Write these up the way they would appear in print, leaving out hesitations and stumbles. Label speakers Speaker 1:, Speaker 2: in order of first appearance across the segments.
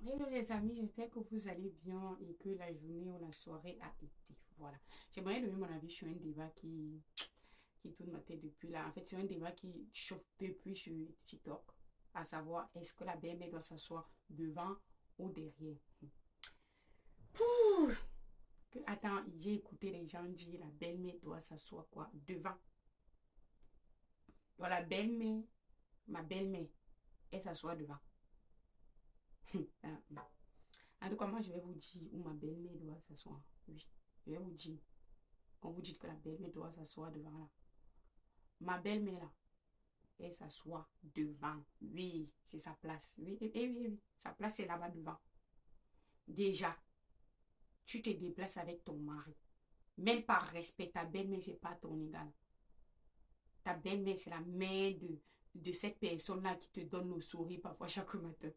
Speaker 1: Hello les amis, j'espère que vous allez bien et que la journée ou la soirée a été. Voilà. J'aimerais donner mon avis sur un débat qui tourne ma tête depuis là. En fait, c'est un débat qui chauffe depuis sur TikTok, à savoir est-ce que la belle-mère doit s'asseoir devant ou derrière. Ouh. Attends, j'ai écouté les gens dire la belle-mère doit s'asseoir quoi? Devant. Donc la belle-mère, ma belle-mère, elle s'assoit devant. Ah, en tout cas, moi, je vais vous dire où ma belle-mère doit s'asseoir. Oui, je vais vous dire. Quand vous dites que la belle-mère doit s'asseoir devant là. Ma belle-mère là, elle s'assoit devant. Oui, c'est sa place. Oui, oui, oui. Sa place, c'est là-bas devant. Déjà, tu te déplaces avec ton mari. Même par respect, ta belle-mère, c'est pas ton égal. Ta belle-mère, c'est la mère de cette personne-là qui te donne le sourire parfois chaque matin.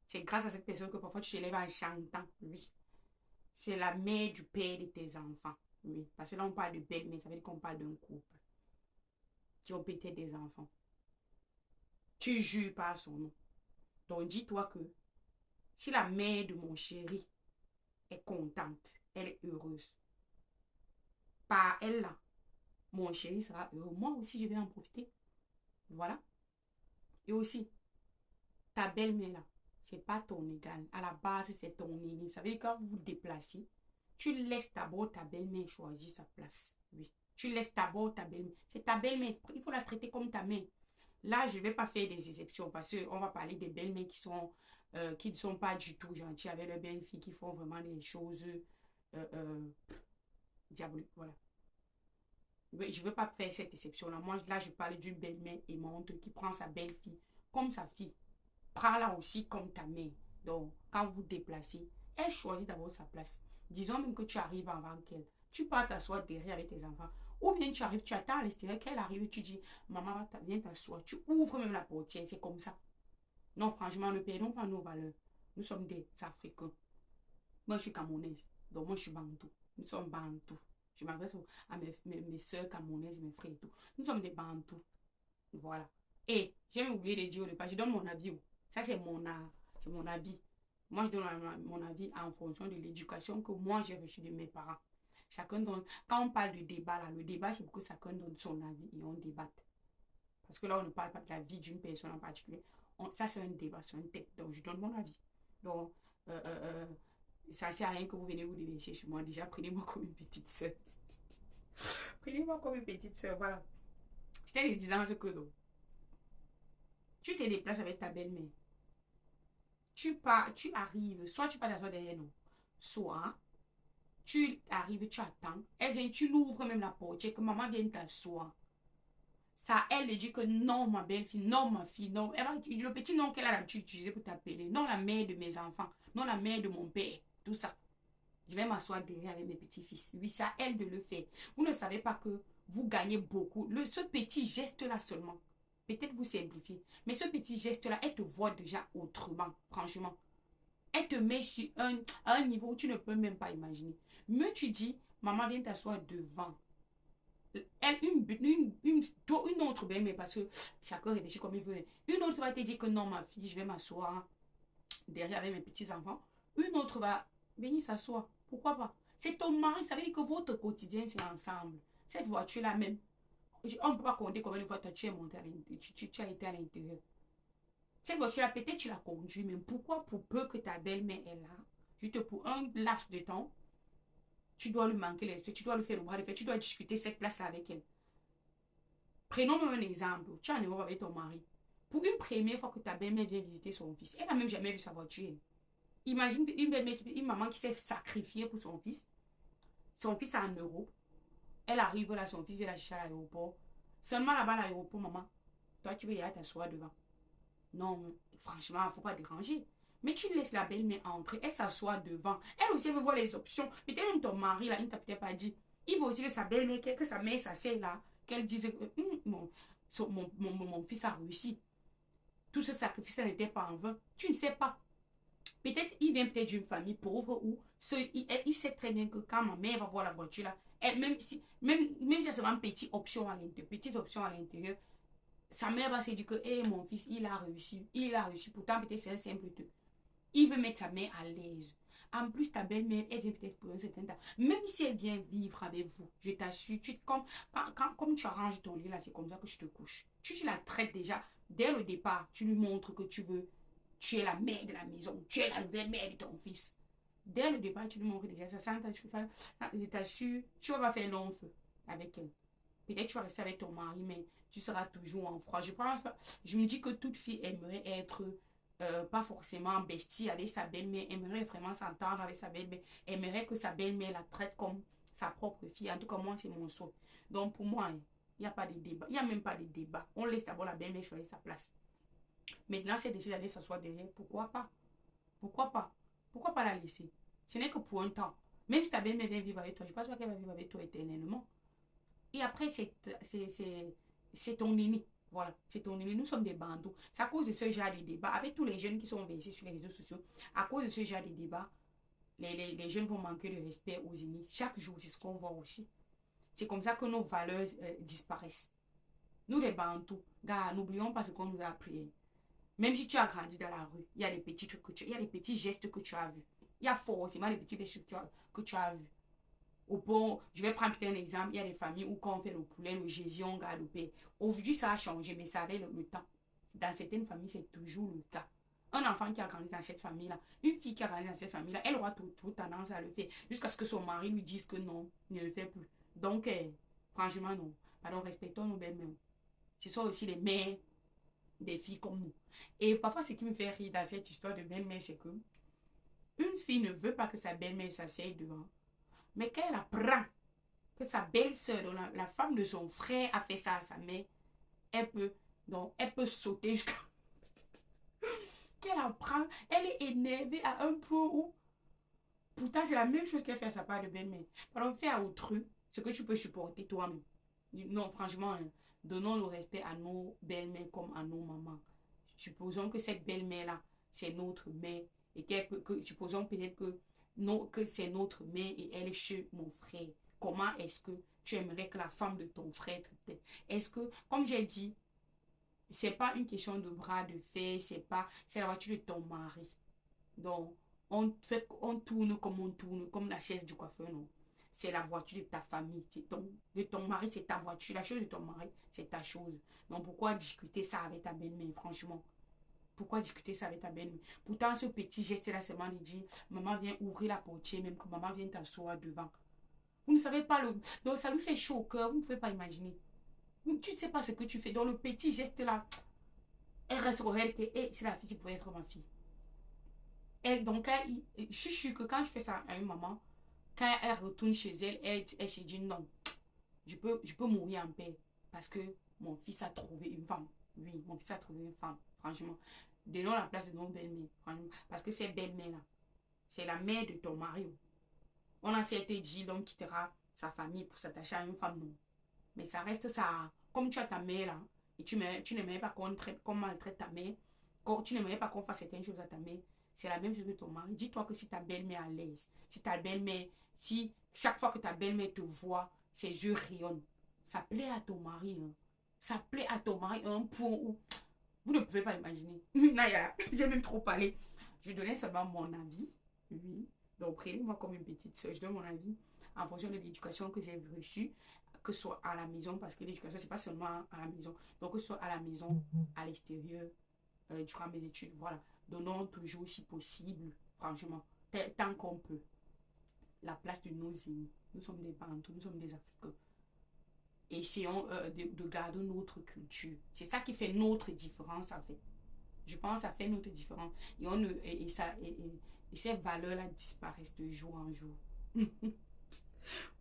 Speaker 1: C'est grâce à cette personne que parfois tu te lèves en chantant. Oui. C'est la mère du père de tes enfants. Oui. Parce que là, on parle de belle-mère, ça veut dire qu'on parle d'un couple qui ont peut-être des enfants. Tu jures par son nom. Donc dis-toi que si la mère de mon chéri est contente, elle est heureuse, par elle là, mon chéri sera heureux. Moi aussi, je vais en profiter. Voilà. Et aussi, ta belle-mère là, c'est pas ton égal. À la base, c'est ton ennemi. Ça veut dire que quand vous vous déplacez, tu laisses d'abord ta belle-mère choisir sa place. Oui. Tu laisses d'abord ta belle-mère. C'est ta belle-mère. Il faut la traiter comme ta mère. Là, je ne vais pas faire des exceptions parce qu'on va parler des belles-mères qui ne sont pas du tout gentilles avec leurs belles-filles, qui font vraiment des choses diaboliques. Voilà. Oui, je ne veux pas faire cette exception-là. Moi, là, je parle d'une belle-mère aimante qui prend sa belle-fille comme sa fille. Prends-la aussi comme ta mère. Donc, quand vous vous déplacez, elle choisit d'abord sa place. Disons même que tu arrives avant qu'elle. Tu pars t'asseoir derrière avec tes enfants. Ou bien tu arrives, tu attends à l'extérieur qu'elle arrive, tu dis, maman, viens t'asseoir. Tu ouvres même la portière, c'est comme ça. Non, franchement, ne perdons pas nos valeurs. Nous sommes des Africains. Moi, je suis camerounaise. Donc, moi, je suis bantou. Nous sommes bantou. Je m'adresse à mes soeurs camerounaises, mes frères et tout. Nous sommes des bantous. Voilà. Et j'ai même oublié de dire au départ, je donne mon avis. Ça, c'est mon art. C'est mon avis. Moi, je donne mon avis en fonction de l'éducation que moi, j'ai reçue de mes parents. Chacun donne. Quand on parle de débat, là, le débat, c'est pour que chacun donne son avis et on débatte. Parce que là, on ne parle pas de la vie d'une personne en particulier. Ça, c'est un débat, c'est un tête. Donc, je donne mon avis. Donc, ça ne sert à rien que vous venez vous déverser sur moi. Déjà, prenez-moi comme une petite soeur. Prenez-moi comme une petite soeur. Voilà. C'était les 10 ans que donc. Tu te déplaces avec ta belle-mère. Tu pars, tu arrives, soit tu pars d'asseoir derrière nous, soit tu arrives, tu attends. Elle vient, tu l'ouvres même la porte, que maman vienne t'asseoir. Ça, elle lui dit que non, ma belle-fille, non, ma fille, non. Elle va, le petit nom qu'elle a l'habitude d'utiliser pour t'appeler. Non, la mère de mes enfants. Non, la mère de mon père. Tout ça. Je vais m'asseoir derrière avec mes petits-fils. Oui, c'est à elle de le faire. Vous ne savez pas que vous gagnez beaucoup. Ce petit geste-là seulement. Peut-être vous simplifiez. Mais ce petit geste-là, elle te voit déjà autrement. Franchement. Elle te met sur à un niveau où tu ne peux même pas imaginer. Mais tu dis, maman, viens t'asseoir devant. Elle, une autre belle-mère, parce que chacun réfléchit comme il veut. Une autre va te dire que non, ma fille, je vais m'asseoir derrière avec mes petits-enfants. Une autre va venir s'asseoir. Pourquoi pas? C'est ton mari, ça veut dire que votre quotidien, c'est ensemble. Cette voiture-là même, on ne peut pas compter combien de fois tu es monté à l'intérieur, tu as été à l'intérieur. Cette voiture-là, peut-être tu la conduis, mais pourquoi pour peu que ta belle-mère est là, juste pour un laps de temps, tu dois lui manquer les tu dois lui faire le bras de fer, tu dois discuter cette place-là avec elle. Prenons même un exemple. Tu es en Europe avec ton mari. Pour une première fois que ta belle-mère vient visiter son fils, elle n'a même jamais vu sa voiture. Imagine une belle-mère, une maman qui s'est sacrifiée pour son fils. Son fils est en Europe. Elle arrive là, son fils vient la chercher à l'aéroport. Seulement là-bas à l'aéroport, maman. Toi, tu veux y aller t'asseoir devant. Non, franchement, il ne faut pas déranger. Mais tu laisses la belle-mère entrer, elle s'assoit devant. Elle aussi, elle veut voir les options. Peut-être même ton mari, là, il ne t'a peut-être pas dit. Il veut aussi que sa belle-mère, que sa mère, sa sœur, là, qu'elle dise que mon fils a réussi. Tout ce sacrifice, ça n'était pas en vain. Tu ne sais pas. Peut-être, il vient peut-être d'une famille pauvre où il sait très bien que quand ma mère va voir la voiture, là, même si c'est seulement une petites options à l'intérieur, sa mère va se dire que, hé, mon fils, il a réussi. Il a réussi. Pourtant, peut-être c'est un simple truc. Il veut mettre sa mère à l'aise. En plus, ta belle-mère, elle vient peut-être pour un certain temps. Même si elle vient vivre avec vous, je t'assure, comme tu arranges ton lit là, c'est comme ça que je te couche. Tu la traites déjà. Dès le départ, tu lui montres que tu es la mère de la maison. Tu es la nouvelle mère de ton fils. Dès le départ, tu lui montres déjà ça. Je t'assure, tu vas pas faire long feu avec elle. Peut-être tu vas rester avec ton mari, mais tu seras toujours en froid. Je pense pas. Je me dis que toute fille aimerait être pas forcément bestie avec sa belle-mère, aimerait vraiment s'entendre avec sa belle-mère, aimerait que sa belle-mère la traite comme sa propre fille. En tout cas, moi, c'est mon souhait. Donc, pour moi, il n'y a pas de débat. Il n'y a même pas de débat. On laisse d'abord la belle-mère choisir sa place. Maintenant, c'est décidé d'aller s'asseoir derrière. Pourquoi pas? Pourquoi pas? Pourquoi pas la laisser? Ce n'est que pour un temps. Même si ta belle-mère vient vivre avec toi, je ne pense pas qu'elle va vivre avec toi éternellement. Et après, c'est ton ennemi. Voilà, c'est ton ennemi. Nous sommes des bandeaux. C'est à cause de ce genre de débat, avec tous les jeunes qui sont versés sur les réseaux sociaux, à cause de ce genre de débat, les jeunes vont manquer de respect aux aînés. Chaque jour, c'est ce qu'on voit aussi. C'est comme ça que nos valeurs disparaissent. Nous, les bandeaux, gars, n'oublions pas ce qu'on nous a appris. Même si tu as grandi dans la rue, il y a des petits trucs il y a des petits gestes que tu as vus. Il y a forcément des petits gestes que tu as vus. Au pont, je vais prendre peut-être un exemple, il y a des familles où quand on fait le poulet, le gési, on garde le pain. Aujourd'hui, ça a changé, mais ça avait le temps. Dans certaines familles, c'est toujours le cas. Un enfant qui a grandi dans cette famille-là, une fille qui a grandi dans cette famille-là, elle aura tout tendance à le faire jusqu'à ce que son mari lui dise que non, ne le fait plus. Donc, franchement, non. Pardon, respectons nos belles-mères. Ce sont aussi les mères des filles comme nous. Et parfois, ce qui me fait rire dans cette histoire de belle-mère, c'est que une fille ne veut pas que sa belle-mère s'asseye devant. Mais quand elle apprend que sa belle-sœur, la femme de son frère, a fait ça à sa mère, elle peut sauter jusqu'à... Qu'elle apprend, elle est énervée à un point où, pourtant, c'est la même chose qu'elle fait à sa part de belle-mère. Alors, fais à autrui ce que tu peux supporter toi-même. Non, franchement, donnons le respect à nos belles-mères comme à nos mamans. Supposons que cette belle-mère-là, c'est notre mère. Et supposons peut-être que, non, que c'est notre mère et elle est chez mon frère. Comment est-ce que tu aimerais que la femme de ton frère te traite? Est-ce que, comme j'ai dit, c'est pas une question de bras de fer, c'est la voiture de ton mari. Donc, on tourne comme la chaise du coiffeur, non. C'est la voiture de ta famille, de ton mari, c'est ta voiture. La chose de ton mari, c'est ta chose. Donc, pourquoi discuter ça avec ta belle-mère, franchement? Pourquoi discuter ça avec ta belle-mère? Pourtant, ce petit geste-là, c'est vraiment de dire, maman vient ouvrir la portière, même que maman vient t'asseoir devant. Vous ne savez pas le... Donc, ça lui fait chaud au cœur, vous ne pouvez pas imaginer. Tu ne sais pas ce que tu fais. Dans le petit geste-là, elle reste réelle que, hey, c'est la fille qui pouvait être ma fille. Et donc, je suis sûre que quand je fais ça à une maman, quand elle retourne chez elle, elle se dit non, je peux mourir en paix parce que mon fils a trouvé une femme. Oui, mon fils a trouvé une femme, franchement. Donnons la place de nos belles-mères, franchement. Parce que cette belle-mère-là, c'est la mère de ton mari. On a certes dit l'homme quittera sa famille pour s'attacher à une femme, non. Mais ça reste ça. Comme tu as ta mère là, et tu n'aimerais pas qu'on maltraite ta mère, tu n'aimerais pas qu'on fasse certaines choses à ta mère, c'est la même chose que ton mari. Dis-toi que si ta belle-mère est à l'aise, si chaque fois que ta belle-mère te voit, ses yeux rayonnent, ça plaît à ton mari. Hein. Ça plaît à ton mari à un point où vous ne pouvez pas imaginer. Naya, j'ai même trop parlé. Je vais donner seulement mon avis. Oui. Donc, prenez-moi comme une petite soeur. Je donne mon avis en fonction de l'éducation que j'ai reçue, que ce soit à la maison, parce que l'éducation, c'est pas seulement à la maison. Donc, que ce soit à la maison, à l'extérieur, durant mes études. Voilà. Donnons toujours, si possible, franchement, tant qu'on peut, la place de nos aînés. Nous sommes des Bantous, nous sommes des Africains. Essayons de garder notre culture. C'est ça qui fait notre différence, en fait. Je pense que ça fait notre différence. Et ces valeurs-là disparaissent de jour en jour.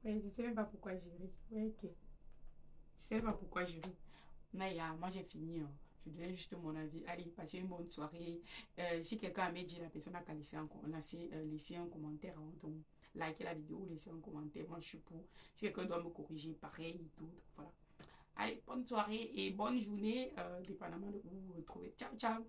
Speaker 1: Ouais, je ne sais même pas pourquoi j'ai ri. Ouais, ok. Je ne sais même pas pourquoi je ris. Mais moi, j'ai fini. Hein. Je donnais juste mon avis. Allez, passez une bonne soirée. Si quelqu'un a dit, la personne n'a qu'à laisser un commentaire. Hein, donc, likez la vidéo, laissez un commentaire. Moi, je suis pour. Si quelqu'un doit me corriger, pareil et tout. Voilà. Allez, bonne soirée et bonne journée, dépendamment de où vous vous retrouvez. Ciao, ciao.